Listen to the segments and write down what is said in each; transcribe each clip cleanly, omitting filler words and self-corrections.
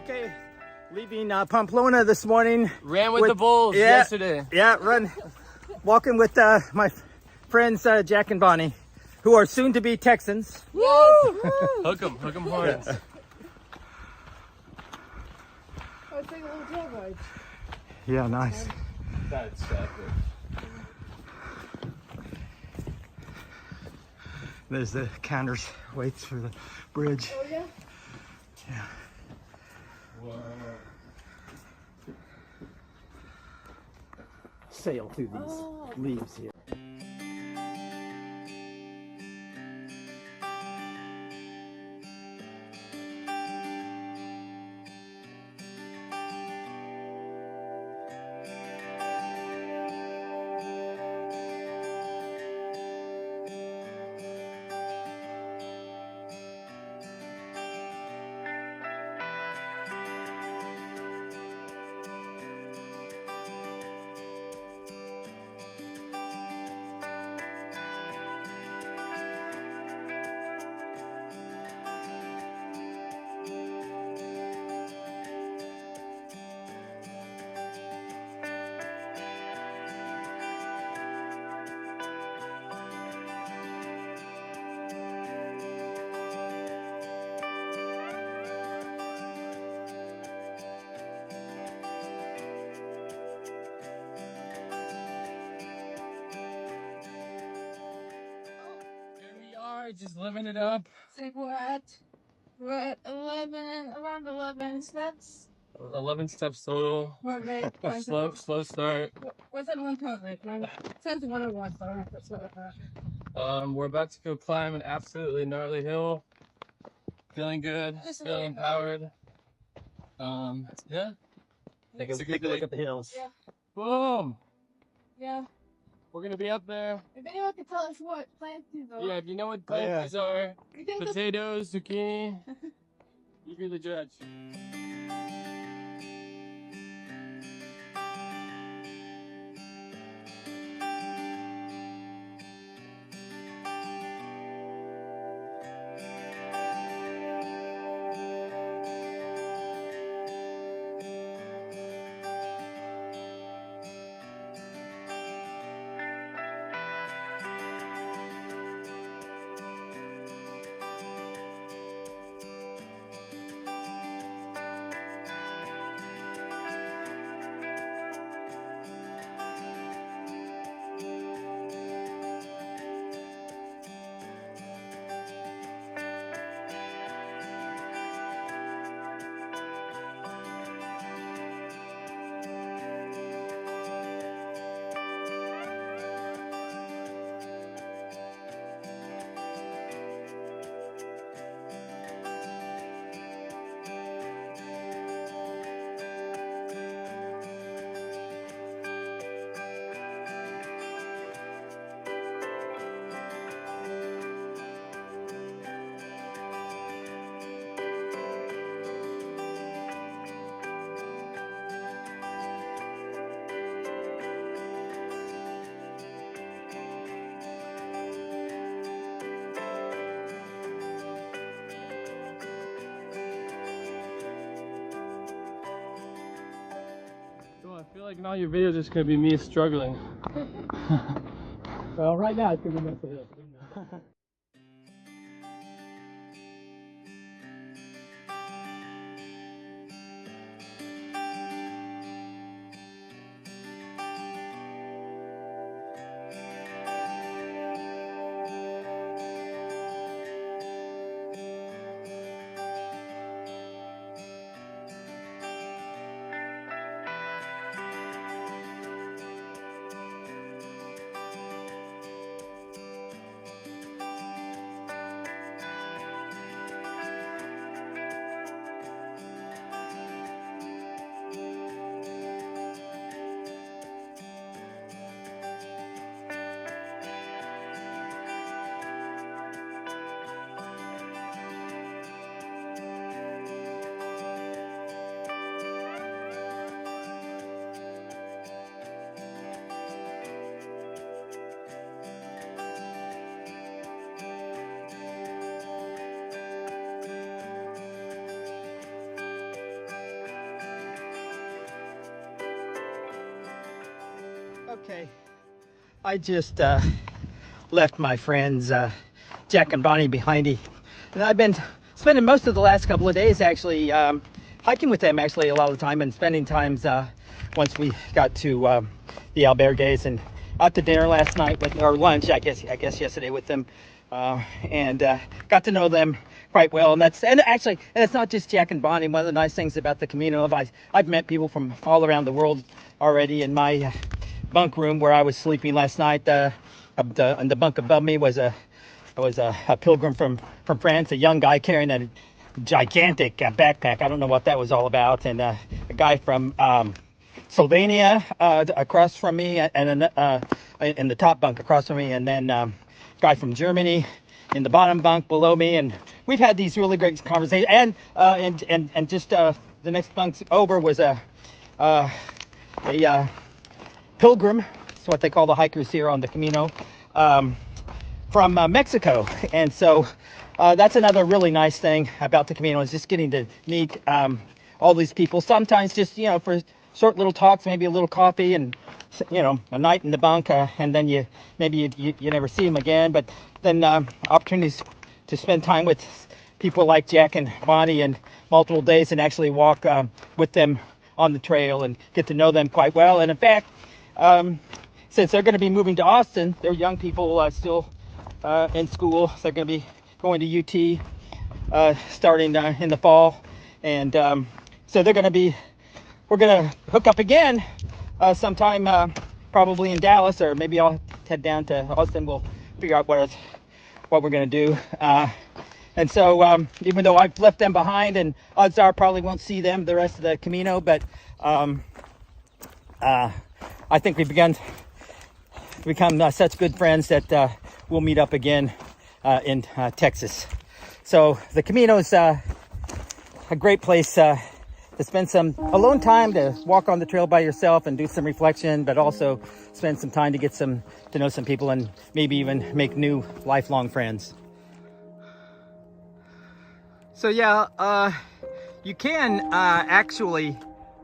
Okay, leaving Pomplona this morning. Ran with the bulls yesterday. Yeah, walking with my friends Jack and Bonnie, who are soon to be Texans. Woo! Hook 'em horns. I was thinking a little dog ride. Yeah, nice. That's epic. There's the counters, waits for the bridge. Oh yeah? Yeah. Whoa. Sail through these leaves here. Just living it up. Say we're at 11, around 11 steps. 11 steps total. Slow start. What's that one called? Like, it says 101, so I don't know if it's what We're about to go climb an absolutely gnarly hill. Feeling good. Feeling empowered. Yeah. Take a look at the hills. Yeah. Boom. Yeah. We're gonna be up there. If anyone can tell us what plants these are. Yeah, if you know what plants these are, You think potatoes, zucchini, you be the judge. I feel like in all your videos it's gonna be me struggling. Well, right now it's gonna be messy. Okay, I just left my friends Jack and Bonnie behind me, and I've been spending most of the last couple of days actually hiking with them actually a lot of the time, and spending times once we got to the albergues and out to dinner last night with, or lunch I guess yesterday with them, and got to know them quite well. And actually it's not just Jack and Bonnie. One of the nice things about the Camino, I've met people from all around the world already. In my bunk room where I was sleeping last night, and the bunk above me was a pilgrim from France, a young guy carrying a gigantic backpack. I don't know what that was all about. And a guy from Slovenia across from me, and in the top bunk across from me, and then a guy from Germany in the bottom bunk below me. And we've had these really great conversations. And just the next bunk over was a pilgrim. That's what they call the hikers here on the Camino, from Mexico. And so that's another really nice thing about the Camino, is just getting to meet all these people. Sometimes just, for short little talks, maybe a little coffee, and a night in the bunk, and then you never see them again. But then opportunities to spend time with people like Jack and Bonnie in multiple days, and actually walk with them on the trail and get to know them quite well. And in fact, since they're going to be moving to Austin, they're young people still in school. So they're going to be going to UT starting in the fall, and so we're going to hook up again sometime, probably in Dallas, or maybe I'll head down to Austin. We'll figure out what we're going to do. And so even though I've left them behind, and odds are I probably won't see them the rest of the Camino, but I think we've become such good friends that we'll meet up again in Texas. So the Camino is a great place to spend some alone time, to walk on the trail by yourself and do some reflection, but also spend some time to get to know some people, and maybe even make new lifelong friends. So yeah, you can actually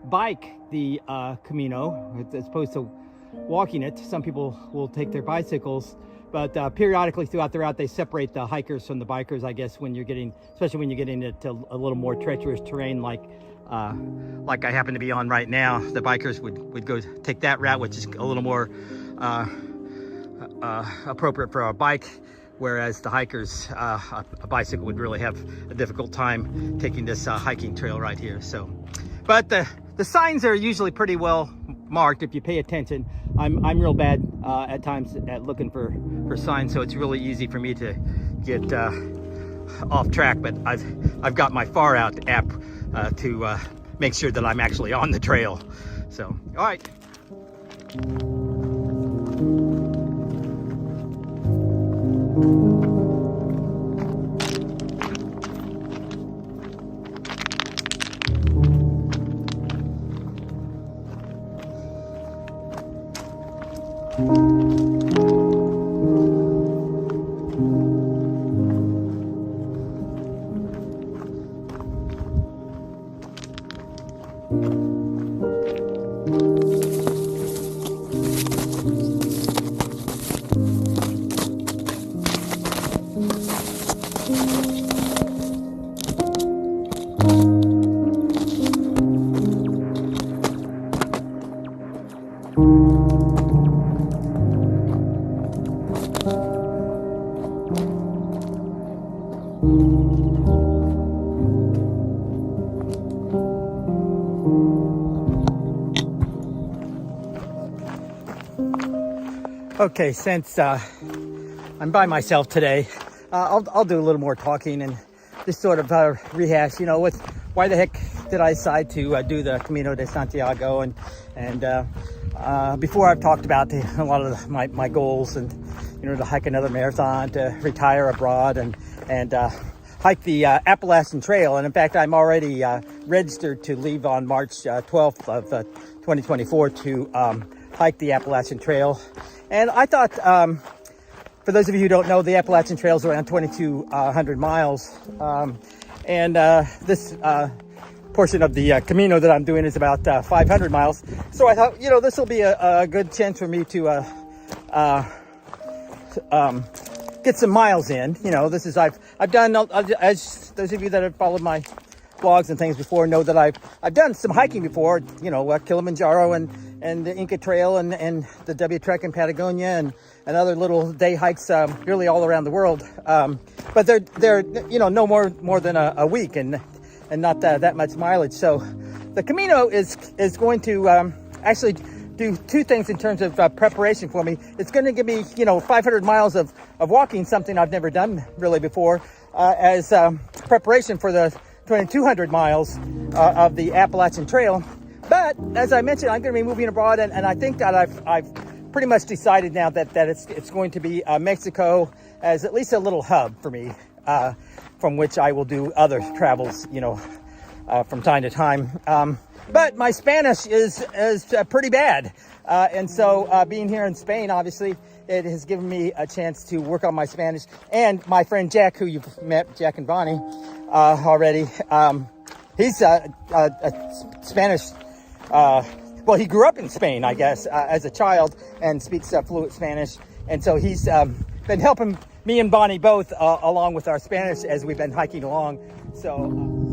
bike the Camino as opposed to walking it. Some people will take their bicycles, but periodically throughout the route they separate the hikers from the bikers, I guess, especially when you're getting into a little more treacherous terrain like I happen to be on right now. The bikers would go take that route, which is a little more appropriate for a bike, whereas the hikers, a bicycle would really have a difficult time taking this hiking trail right here. So, but the signs are usually pretty well marked if you pay attention. I'm real bad at times at looking for signs, so it's really easy for me to get off track. But I've got my Far Out app to make sure that I'm actually on the trail. So, all right. Okay, since I'm by myself today, I'll do a little more talking and just sort of rehash, why the heck did I decide to do the Camino de Santiago, and before I've talked about a lot of my goals, and to hike another marathon, to retire abroad, and hike the Appalachian Trail. And in fact, I'm already registered to leave on March 12th of 2024 to hike the Appalachian Trail. And I thought, for those of you who don't know, the Appalachian Trail is around 2,200 miles. And this portion of the Camino that I'm doing is about 500 miles. So I thought, you know, this will be a good chance for me to get some miles in. You know, this is I've done, as those of you that have followed my vlogs and things before know that I've done some hiking before. You know, Kilimanjaro and the Inca Trail and the W Trek in Patagonia and other little day hikes really all around the world. But they're you know, no more than a week and not that much mileage. So the Camino is going to actually do two things in terms of preparation for me. It's going to give me, you know, 500 miles of walking, something I've never done really before, as preparation for the 2,200 miles of the Appalachian Trail. But as I mentioned, I'm going to be moving abroad, and I think that I've pretty much decided now that it's going to be Mexico as at least a little hub for me, from which I will do other travels, you know, from time to time. But my Spanish is pretty bad, and so being here in Spain, obviously, it has given me a chance to work on my Spanish. And my friend Jack, who you've met, Jack and Bonnie, already, he's a Spanish. Well, he grew up in Spain, I guess, as a child, and speaks fluent Spanish. And so he's been helping me and Bonnie both along with our Spanish as we've been hiking along. So.